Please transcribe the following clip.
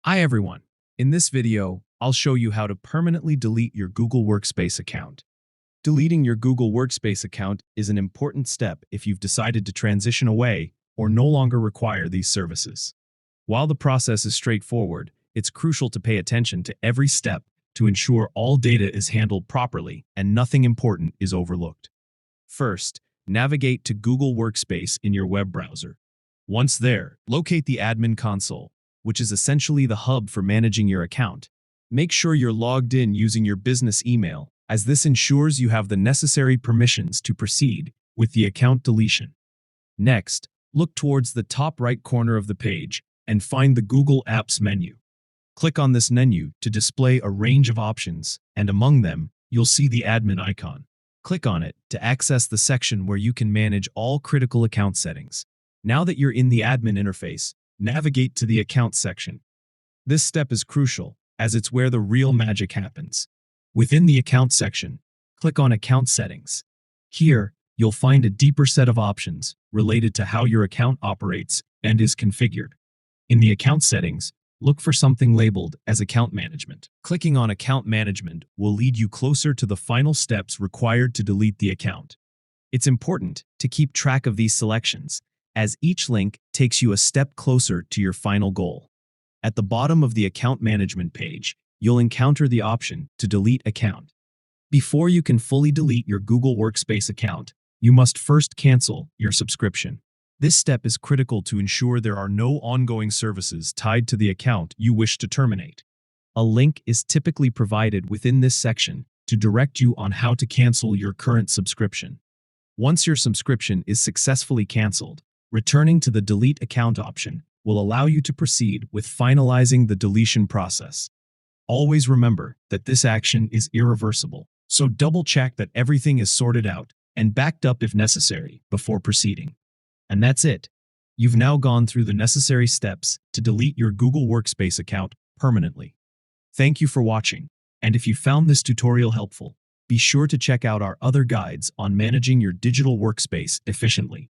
Hi everyone. In this video, I'll show you how to permanently delete your Google Workspace account. Deleting your Google Workspace account is an important step if you've decided to transition away or no longer require these services. While the process is straightforward, it's crucial to pay attention to every step to ensure all data is handled properly and nothing important is overlooked. First, navigate to Google Workspace in your web browser. Once there, locate the admin console, which is essentially the hub for managing your account. Make sure you're logged in using your business email, as this ensures you have the necessary permissions to proceed with the account deletion. Next, look towards the top right corner of the page and find the Google Apps menu. Click on this menu to display a range of options, and among them, you'll see the admin icon. Click on it to access the section where you can manage all critical account settings. Now that you're in the admin interface, navigate to the Account section. This step is crucial, as it's where the real magic happens. Within the Account section, click on Account Settings. Here, you'll find a deeper set of options related to how your account operates and is configured. In the Account Settings, look for something labeled as Account Management. Clicking on Account Management will lead you closer to the final steps required to delete the account. It's important to keep track of these selections, as each link takes you a step closer to your final goal. At the bottom of the Account Management page, you'll encounter the option to Delete Account. Before you can fully delete your Google Workspace account, you must first cancel your subscription. This step is critical to ensure there are no ongoing services tied to the account you wish to terminate. A link is typically provided within this section to direct you on how to cancel your current subscription. Once your subscription is successfully canceled, returning to the Delete Account option will allow you to proceed with finalizing the deletion process. Always remember that this action is irreversible, so double-check that everything is sorted out and backed up if necessary before proceeding. And that's it. You've now gone through the necessary steps to delete your Google Workspace account permanently. Thank you for watching, and if you found this tutorial helpful, be sure to check out our other guides on managing your digital workspace efficiently.